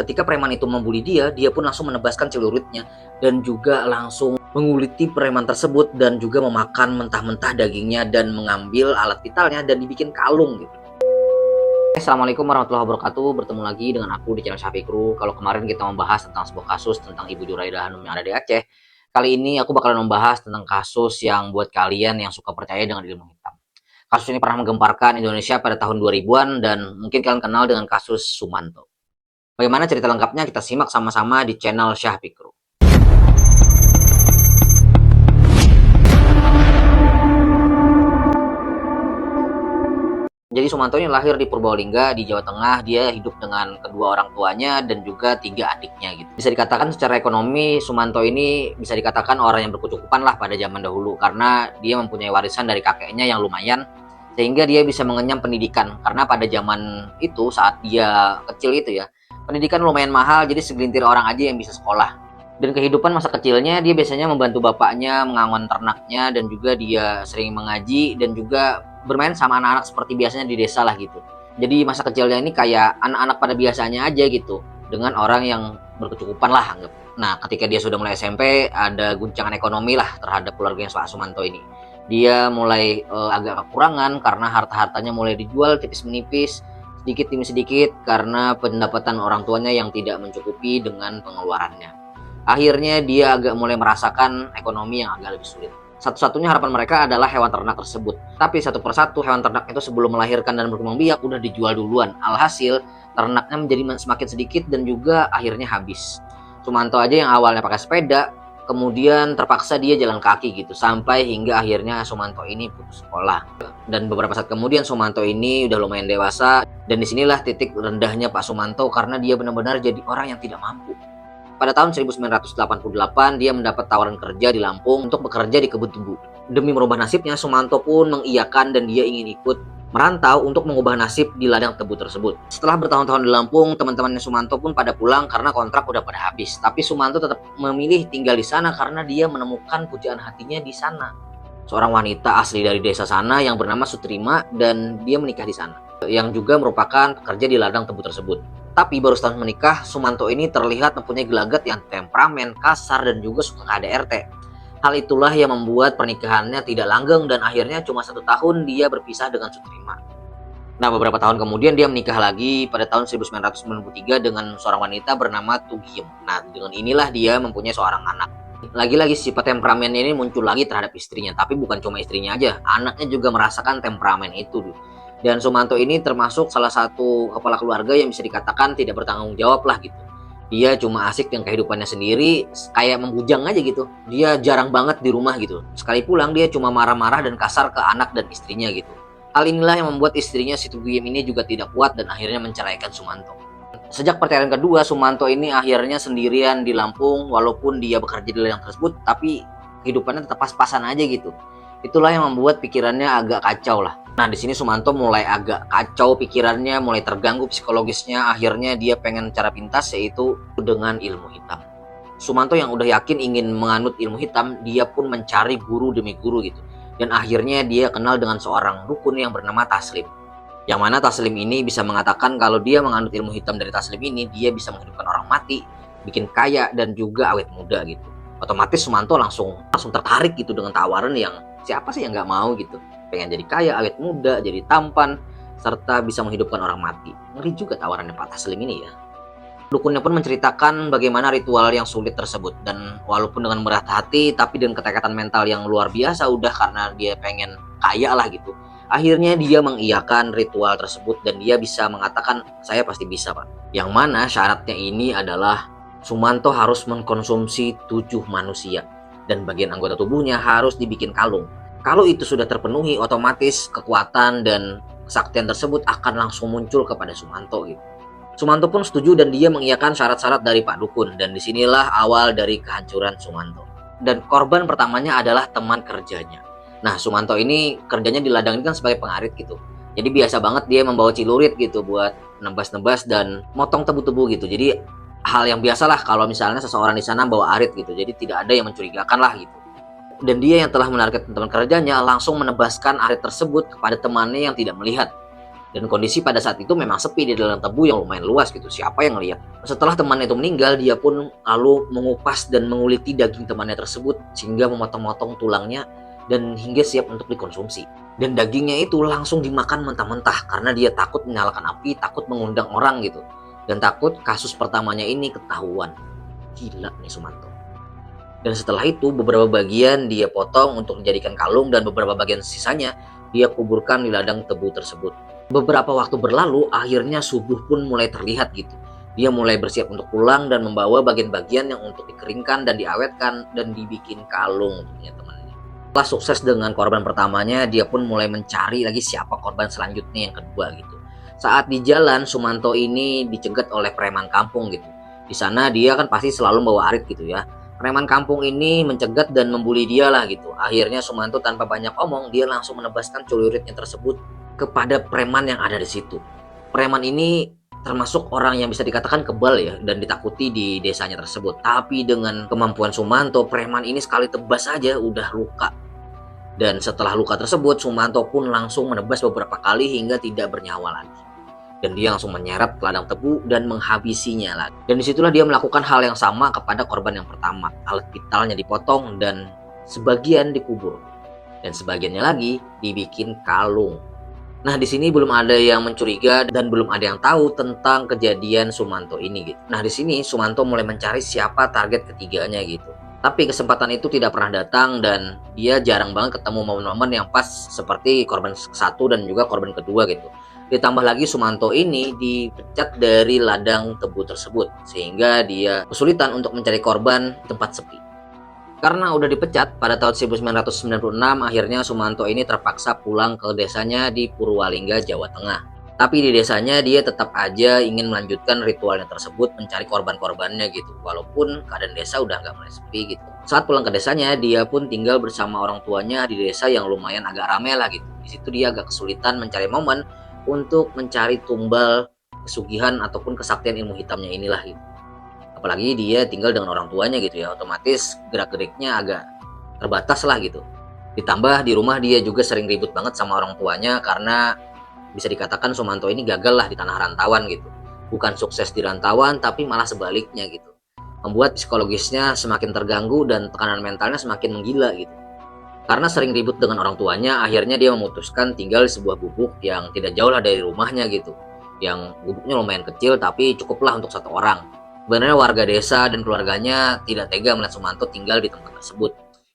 ketika preman itu membuli dia, dia pun langsung menebaskan celuritnya dan juga langsung menguliti preman tersebut dan juga memakan mentah-mentah dagingnya dan mengambil alat vitalnya dan dibikin kalung gitu. Assalamualaikum warahmatullahi wabarakatuh. Bertemu lagi dengan aku di channel Syafikru. Kalau kemarin kita membahas tentang sebuah kasus tentang Ibu Juraidah Hanum yang ada di Aceh, kali ini aku bakalan membahas tentang kasus yang buat kalian yang suka percaya dengan ilmu hitam. Kasus ini pernah menggemparkan Indonesia pada tahun 2000-an dan mungkin kalian kenal dengan kasus Sumanto. Bagaimana cerita lengkapnya kita simak sama-sama di channel Syafikru. Jadi Sumanto ini lahir di Purbalingga di Jawa Tengah. Dia hidup dengan kedua orang tuanya dan juga 3 adiknya gitu. Bisa dikatakan secara ekonomi Sumanto ini bisa dikatakan orang yang berkecukupan lah pada zaman dahulu, karena dia mempunyai warisan dari kakeknya yang lumayan sehingga dia bisa mengenyam pendidikan. Karena pada zaman itu saat dia kecil itu ya, pendidikan lumayan mahal, jadi segelintir orang aja yang bisa sekolah. Dan kehidupan masa kecilnya dia biasanya membantu bapaknya mengangon ternaknya dan juga dia sering mengaji dan juga bermain sama anak-anak seperti biasanya di desa lah gitu. Jadi masa kecilnya ini kayak anak-anak pada biasanya aja gitu, dengan orang yang berkecukupan lah anggap. Nah, ketika dia sudah mulai SMP, ada guncangan ekonomi lah terhadap keluarganya Pak Sumanto ini. Dia mulai agak kekurangan karena harta-hartanya mulai dijual tipis menipis, sedikit demi sedikit, karena pendapatan orang tuanya yang tidak mencukupi dengan pengeluarannya. Akhirnya dia agak mulai merasakan ekonomi yang agak lebih sulit. Satu-satunya harapan mereka adalah hewan ternak tersebut. Tapi satu persatu hewan ternak itu sebelum melahirkan dan berkembang biak udah dijual duluan. Alhasil ternaknya menjadi semakin sedikit dan juga akhirnya habis. Sumanto aja yang awalnya pakai sepeda, kemudian terpaksa dia jalan kaki gitu. Sampai hingga akhirnya Sumanto ini putus sekolah. Dan beberapa saat kemudian Sumanto ini udah lumayan dewasa. Dan disinilah titik rendahnya Pak Sumanto karena dia benar-benar jadi orang yang tidak mampu. Pada tahun 1988, dia mendapat tawaran kerja di Lampung untuk bekerja di kebun tebu. Demi merubah nasibnya, Sumanto pun mengiyakan dan dia ingin ikut merantau untuk mengubah nasib di ladang tebu tersebut. Setelah bertahun-tahun di Lampung, teman-temannya Sumanto pun pada pulang karena kontrak udah pada habis. Tapi Sumanto tetap memilih tinggal di sana karena dia menemukan pujaan hatinya di sana. Seorang wanita asli dari desa sana yang bernama Sutrima dan dia menikah di sana, yang juga merupakan pekerja di ladang tebu tersebut. Tapi baru setahun menikah, Sumanto ini terlihat mempunyai gelagat yang temperamen, kasar, dan juga suka KDRT. Hal itulah yang membuat pernikahannya tidak langgeng dan akhirnya cuma 1 tahun dia berpisah dengan Sutrima. Nah, beberapa tahun kemudian dia menikah lagi pada tahun 1993 dengan seorang wanita bernama Tugiem. Nah, dengan inilah dia mempunyai seorang anak. Lagi-lagi sifat temperamennya ini muncul lagi terhadap istrinya, tapi bukan cuma istrinya aja, anaknya juga merasakan temperamen itu. Dan Sumanto ini termasuk salah satu kepala keluarga yang bisa dikatakan tidak bertanggung jawab lah gitu. Dia cuma asik dengan kehidupannya sendiri, kayak membujang aja gitu. Dia jarang banget di rumah gitu. Sekali pulang dia cuma marah-marah dan kasar ke anak dan istrinya gitu. Hal inilah yang membuat istrinya si Tugiem ini juga tidak kuat dan akhirnya menceraikan Sumanto. Sejak perceraian kedua, Sumanto ini akhirnya sendirian di Lampung. Walaupun dia bekerja di ladang tersebut, tapi kehidupannya tetap pas-pasan aja gitu. Itulah yang membuat pikirannya agak kacau lah. Nah, di sini Sumanto mulai agak kacau pikirannya, mulai terganggu psikologisnya. Akhirnya dia pengen cara pintas, yaitu dengan ilmu hitam. Sumanto yang udah yakin ingin menganut ilmu hitam, dia pun mencari guru demi guru gitu. Dan akhirnya dia kenal dengan seorang dukun yang bernama Taslim. Yang mana Taslim ini bisa mengatakan kalau dia menganut ilmu hitam dari Taslim ini, dia bisa menghidupkan orang mati, bikin kaya, dan juga awet muda gitu. Otomatis Sumanto langsung tertarik gitu dengan tawaran yang siapa sih yang nggak mau gitu. Pengen jadi kaya, awet muda, jadi tampan, serta bisa menghidupkan orang mati. Ngeri juga tawarannya Pak Taslim ini ya. Dukunnya pun menceritakan bagaimana ritual yang sulit tersebut. Dan walaupun dengan berat hati, tapi dengan ketekatan mental yang luar biasa udah karena dia pengen kaya lah gitu. Akhirnya dia mengiyakan ritual tersebut dan dia bisa mengatakan, saya pasti bisa Pak. Yang mana syaratnya ini adalah Sumanto harus mengkonsumsi 7 manusia. Dan bagian anggota tubuhnya harus dibikin kalung. Kalau itu sudah terpenuhi, otomatis kekuatan dan kesaktian tersebut akan langsung muncul kepada Sumanto gitu. Sumanto pun setuju dan dia mengiyakan syarat-syarat dari Pak Dukun. Dan disinilah awal dari kehancuran Sumanto. Dan korban pertamanya adalah teman kerjanya. Nah, Sumanto ini kerjanya di ladang ini kan sebagai pengarit gitu. Jadi biasa banget dia membawa celurit gitu buat nebas-nebas dan motong tebu-tebu gitu. Jadi hal yang biasalah kalau misalnya seseorang di sana bawa arit gitu. Jadi tidak ada yang mencurigakan lah gitu. Dan dia yang telah menargetkan teman kerjanya langsung menebaskan arit tersebut kepada temannya yang tidak melihat. Dan kondisi pada saat itu memang sepi di dalam tebu yang lumayan luas gitu. Siapa yang lihat? Setelah temannya itu meninggal, dia pun lalu mengupas dan menguliti daging temannya tersebut sehingga memotong-motong tulangnya dan hingga siap untuk dikonsumsi. Dan dagingnya itu langsung dimakan mentah-mentah karena dia takut menyalakan api, takut mengundang orang gitu. Dan takut kasus pertamanya ini ketahuan. Gila nih Sumanto. Dan setelah itu beberapa bagian dia potong untuk dijadikan kalung dan beberapa bagian sisanya dia kuburkan di ladang tebu tersebut. Beberapa waktu berlalu, akhirnya subuh pun mulai terlihat gitu. Dia mulai bersiap untuk pulang dan membawa bagian-bagian yang untuk dikeringkan dan diawetkan dan dibikin kalung untuknya temannya. Setelah sukses dengan korban pertamanya, dia pun mulai mencari lagi siapa korban selanjutnya yang kedua gitu. Saat di jalan, Sumanto ini dicegat oleh preman kampung gitu. Di sana dia kan pasti selalu bawa arit gitu ya. Preman kampung ini mencegat dan membuli dia lah gitu. Akhirnya Sumanto tanpa banyak omong, dia langsung menebaskan celuritnya tersebut kepada preman yang ada di situ. Preman ini termasuk orang yang bisa dikatakan kebal ya dan ditakuti di desanya tersebut. Tapi dengan kemampuan Sumanto, preman ini sekali tebas saja udah luka. Dan setelah luka tersebut, Sumanto pun langsung menebas beberapa kali hingga tidak bernyawa lagi. Dan dia langsung menyeret ke ladang tebu dan menghabisinya lagi. Dan disitulah dia melakukan hal yang sama kepada korban yang pertama. Alat vitalnya dipotong dan sebagian dikubur. Dan sebagiannya lagi dibikin kalung. Nah, di sini belum ada yang mencuriga dan belum ada yang tahu tentang kejadian Sumanto ini gitu. Nah, di sini Sumanto mulai mencari siapa target ketiganya gitu. Tapi kesempatan itu tidak pernah datang dan dia jarang banget ketemu momen-momen yang pas seperti korban satu dan juga korban kedua gitu. Ditambah lagi Sumanto ini dipecat dari ladang tebu tersebut sehingga dia kesulitan untuk mencari korban di tempat sepi. Karena udah dipecat pada tahun 1996, akhirnya Sumanto ini terpaksa pulang ke desanya di Purwalingga, Jawa Tengah. Tapi di desanya dia tetap aja ingin melanjutkan ritualnya tersebut, mencari korban-korbannya gitu. Walaupun keadaan desa udah nggak mulai sepi gitu. Saat pulang ke desanya, dia pun tinggal bersama orang tuanya di desa yang lumayan agak rame lah gitu. Di situ dia agak kesulitan mencari momen untuk mencari tumbal pesugihan ataupun kesaktian ilmu hitamnya inilah gitu. Apalagi dia tinggal dengan orang tuanya gitu ya, otomatis gerak-geriknya agak terbatas lah gitu. Ditambah di rumah dia juga sering ribut banget sama orang tuanya karena bisa dikatakan Sumanto ini gagal lah di tanah rantauan gitu. Bukan sukses di rantauan tapi malah sebaliknya gitu. Membuat psikologisnya semakin terganggu dan tekanan mentalnya semakin menggila gitu. Karena sering ribut dengan orang tuanya, akhirnya dia memutuskan tinggal di sebuah gubuk yang tidak jauh lah dari rumahnya gitu. Yang gubuknya lumayan kecil tapi cukuplah untuk satu orang. Sebenarnya warga desa dan keluarganya tidak tega melihat Sumanto tinggal di tempat tersebut.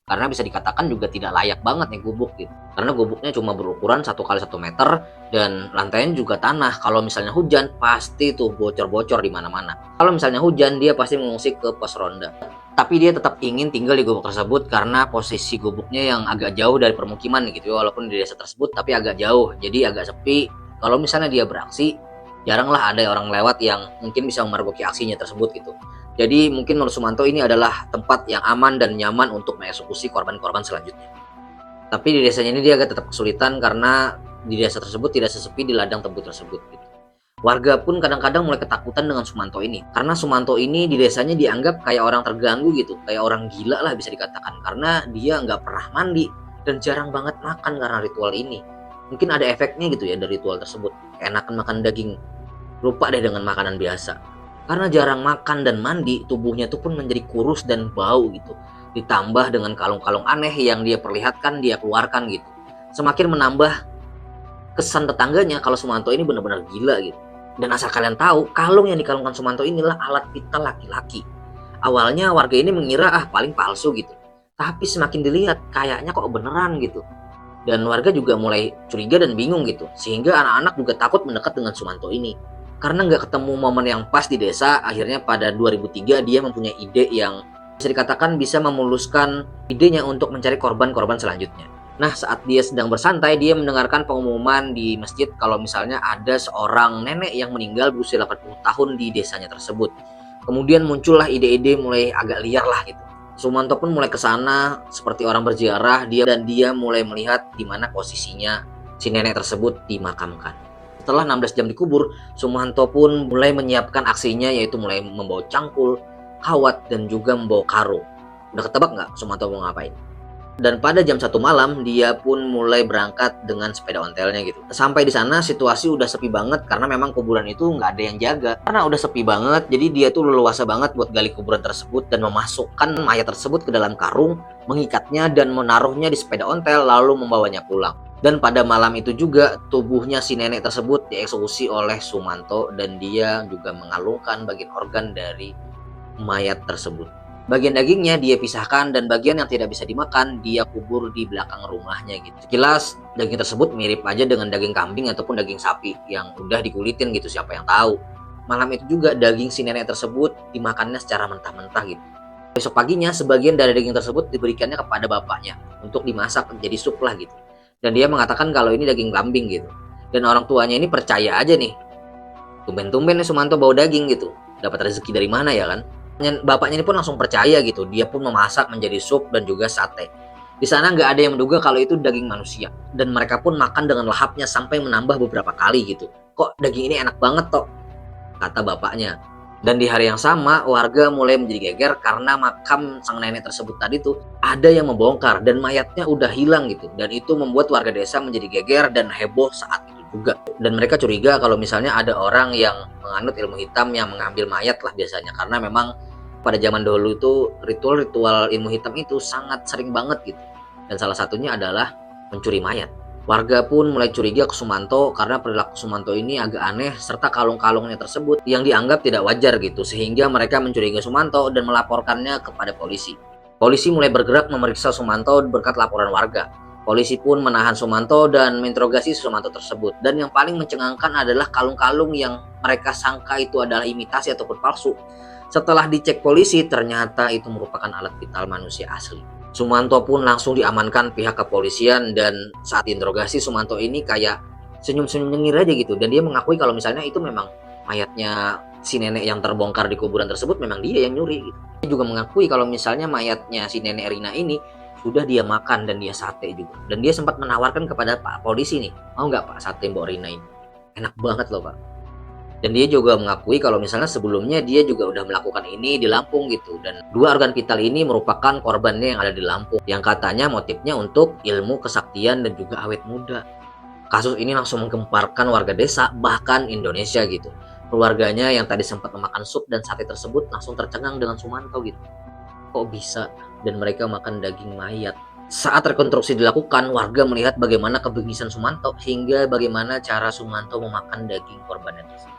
Karena bisa dikatakan juga tidak layak banget nih gubuk gitu. Karena gubuknya cuma berukuran 1 kali 1 meter dan lantainya juga tanah. Kalau misalnya hujan pasti tuh bocor-bocor di mana-mana. Kalau misalnya hujan dia pasti mengungsi ke pos ronda. Tapi dia tetap ingin tinggal di gubuk tersebut karena posisi gubuknya yang agak jauh dari permukiman gitu ya. Walaupun di desa tersebut tapi agak jauh. Jadi agak sepi. Kalau misalnya dia beraksi, jaranglah ada orang lewat yang mungkin bisa memergoki aksinya tersebut gitu. Jadi mungkin menurut Sumanto ini adalah tempat yang aman dan nyaman untuk mengeksekusi korban-korban selanjutnya. Tapi di desanya ini dia agak tetap kesulitan karena di desa tersebut tidak sesepi di ladang tebu tersebut gitu. Warga pun kadang-kadang mulai ketakutan dengan Sumanto ini. Karena Sumanto ini di desanya dianggap kayak orang terganggu gitu. Kayak orang gila lah bisa dikatakan. Karena dia nggak pernah mandi dan jarang banget makan karena ritual ini. Mungkin ada efeknya gitu ya dari ritual tersebut. Enakan makan daging. Lupa deh dengan makanan biasa. Karena jarang makan dan mandi, tubuhnya itu pun menjadi kurus dan bau gitu. Ditambah dengan kalung-kalung aneh yang dia perlihatkan, dia keluarkan gitu. Semakin menambah kesan tetangganya kalau Sumanto ini benar-benar gila gitu. Dan asal kalian tahu, kalung yang dikalungkan Sumanto inilah alat vital laki-laki. Awalnya warga ini mengira paling palsu gitu. Tapi semakin dilihat kayaknya kok beneran gitu. Dan warga juga mulai curiga dan bingung gitu. Sehingga anak-anak juga takut mendekat dengan Sumanto ini. Karena nggak ketemu momen yang pas di desa, akhirnya pada 2003 dia mempunyai ide yang bisa dikatakan bisa memuluskan idenya untuk mencari korban-korban selanjutnya. Nah, saat dia sedang bersantai, dia mendengarkan pengumuman di masjid kalau misalnya ada seorang nenek yang meninggal berusia 80 tahun di desanya tersebut. Kemudian muncullah ide-ide mulai agak liar lah gitu. Sumanto pun mulai ke sana seperti orang berziarah, dia mulai melihat di mana posisinya si nenek tersebut dimakamkan. Setelah 16 jam dikubur, Sumanto pun mulai menyiapkan aksinya, yaitu mulai membawa cangkul, kawat, dan juga membawa karung. Udah ketebak nggak Sumanto mau ngapain? Dan pada jam 1 malam dia pun mulai berangkat dengan sepeda ontelnya gitu. Sampai di sana situasi udah sepi banget karena memang kuburan itu nggak ada yang jaga. Karena udah sepi banget, jadi dia tuh leluasa banget buat gali kuburan tersebut dan memasukkan mayat tersebut ke dalam karung, mengikatnya dan menaruhnya di sepeda ontel lalu membawanya pulang. Dan pada malam itu juga tubuhnya si nenek tersebut dieksekusi oleh Sumanto dan dia juga mengalungkan bagian organ dari mayat tersebut. Bagian dagingnya dia pisahkan dan bagian yang tidak bisa dimakan dia kubur di belakang rumahnya gitu. Sekilas daging tersebut mirip aja dengan daging kambing ataupun daging sapi yang udah dikulitin gitu, siapa yang tahu. Malam itu juga daging si nenek tersebut dimakannya secara mentah-mentah gitu. Besok paginya sebagian dari daging tersebut diberikannya kepada bapaknya untuk dimasak menjadi sup lah gitu. Dan dia mengatakan kalau ini daging kambing gitu. Dan orang tuanya ini percaya aja nih. Tumben-tumben nih Sumanto bawa daging gitu. Dapat rezeki dari mana ya kan? Bapaknya ini pun langsung percaya gitu. Dia pun memasak menjadi sup dan juga sate. Di sana nggak ada yang menduga kalau itu daging manusia. Dan mereka pun makan dengan lahapnya sampai menambah beberapa kali gitu. Kok daging ini enak banget toh? Kata bapaknya. Dan di hari yang sama warga mulai menjadi geger karena makam sang nenek tersebut tadi tuh ada yang membongkar dan mayatnya udah hilang gitu. Dan itu membuat warga desa menjadi geger dan heboh saat itu juga. Dan mereka curiga kalau misalnya ada orang yang menganut ilmu hitam yang mengambil mayat lah biasanya. Karena memang pada zaman dahulu itu ritual-ritual ilmu hitam itu sangat sering banget gitu. Dan salah satunya adalah mencuri mayat. Warga pun mulai curiga ke Sumanto karena perilaku Sumanto ini agak aneh serta kalung-kalungnya tersebut yang dianggap tidak wajar gitu. Sehingga mereka mencurigai Sumanto dan melaporkannya kepada polisi. Polisi mulai bergerak memeriksa Sumanto berkat laporan warga. Polisi pun menahan Sumanto dan menginterogasi Sumanto tersebut. Dan yang paling mencengangkan adalah kalung-kalung yang mereka sangka itu adalah imitasi ataupun palsu. Setelah dicek polisi, ternyata itu merupakan alat vital manusia asli. Sumanto pun langsung diamankan pihak kepolisian dan saat diinterogasi Sumanto ini kayak senyum-senyum nyengir aja gitu. Dan dia mengakui kalau misalnya itu memang mayatnya si nenek yang terbongkar di kuburan tersebut memang dia yang nyuri gitu. Dia juga mengakui kalau misalnya mayatnya si nenek Rina ini sudah dia makan dan dia sate juga. Dan dia sempat menawarkan kepada Pak Polisi nih, mau nggak Pak sate Mbok Rina ini? Enak banget loh Pak. Dan dia juga mengakui kalau misalnya sebelumnya dia juga udah melakukan ini di Lampung gitu. Dan dua organ vital ini merupakan korbannya yang ada di Lampung. Yang katanya motifnya untuk ilmu kesaktian dan juga awet muda. Kasus ini langsung menggemparkan warga desa bahkan Indonesia gitu. Keluarganya yang tadi sempat memakan sup dan sate tersebut langsung tercengang dengan Sumanto gitu. Kok bisa? Dan mereka makan daging mayat. Saat rekonstruksi dilakukan, warga melihat bagaimana kebengisan Sumanto hingga bagaimana cara Sumanto memakan daging korbannya tersebut.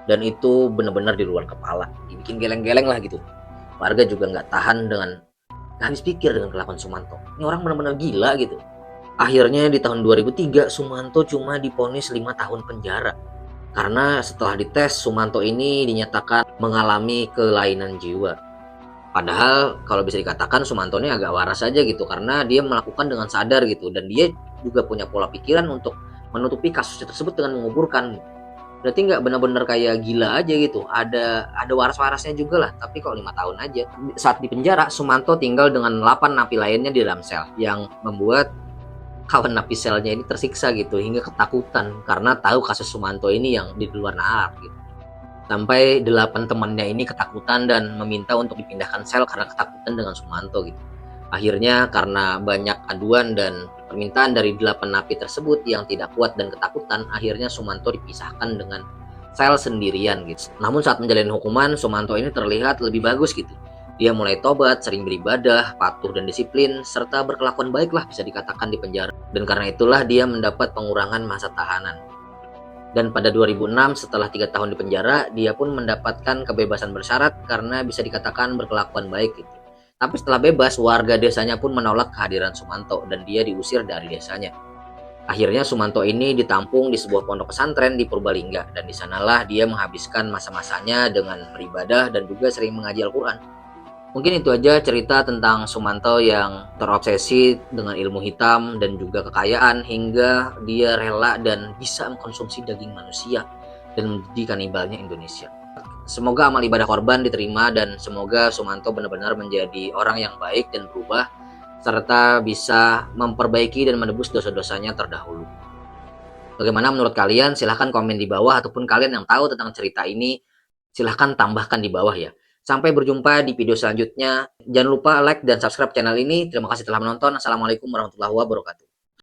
Dan itu benar-benar di luar kepala, dibikin geleng-geleng lah gitu. Warga juga nggak tahan dengan gak habis pikir dengan kelakuan Sumanto. Ini orang benar-benar gila gitu. Akhirnya di tahun 2003 Sumanto cuma divonis 5 tahun penjara. Karena setelah dites Sumanto ini dinyatakan mengalami kelainan jiwa. Padahal kalau bisa dikatakan Sumanto ini agak waras saja gitu karena dia melakukan dengan sadar gitu dan dia juga punya pola pikiran untuk menutupi kasus tersebut dengan menguburkan. Berarti nggak benar-benar kayak gila aja gitu. Ada waras-warasnya juga lah. Tapi kok 5 tahun aja. Saat di penjara, Sumanto tinggal dengan 8 napi lainnya di dalam sel. Yang membuat kawan napi selnya ini tersiksa gitu. Hingga ketakutan. Karena tahu kasus Sumanto ini yang di luar nalar gitu. Sampai 8 temannya ini ketakutan dan meminta untuk dipindahkan sel karena ketakutan dengan Sumanto gitu. Akhirnya karena banyak aduan dan permintaan dari 8 napi tersebut yang tidak kuat dan ketakutan, akhirnya Sumanto dipisahkan dengan sel sendirian gitu. Namun saat menjalani hukuman, Sumanto ini terlihat lebih bagus gitu. Dia mulai tobat, sering beribadah, patuh dan disiplin, serta berkelakuan baik lah bisa dikatakan di penjara. Dan karena itulah dia mendapat pengurangan masa tahanan. Dan pada 2006 setelah 3 tahun di penjara, dia pun mendapatkan kebebasan bersyarat karena bisa dikatakan berkelakuan baik gitu. Tapi setelah bebas, warga desanya pun menolak kehadiran Sumanto dan dia diusir dari desanya. Akhirnya Sumanto ini ditampung di sebuah pondok pesantren di Purbalingga dan di sanalah dia menghabiskan masa-masanya dengan beribadah dan juga sering mengaji Al-Quran. Mungkin itu aja cerita tentang Sumanto yang terobsesi dengan ilmu hitam dan juga kekayaan hingga dia rela dan bisa mengkonsumsi daging manusia dan menjadi kanibalnya Indonesia. Semoga amal ibadah korban diterima dan semoga Sumanto benar-benar menjadi orang yang baik dan berubah serta bisa memperbaiki dan menebus dosa-dosanya terdahulu. Bagaimana menurut kalian? Silahkan komen di bawah ataupun kalian yang tahu tentang cerita ini silahkan tambahkan di bawah ya. Sampai berjumpa di video selanjutnya. Jangan lupa like dan subscribe channel ini. Terima kasih telah menonton. Assalamualaikum warahmatullahi wabarakatuh.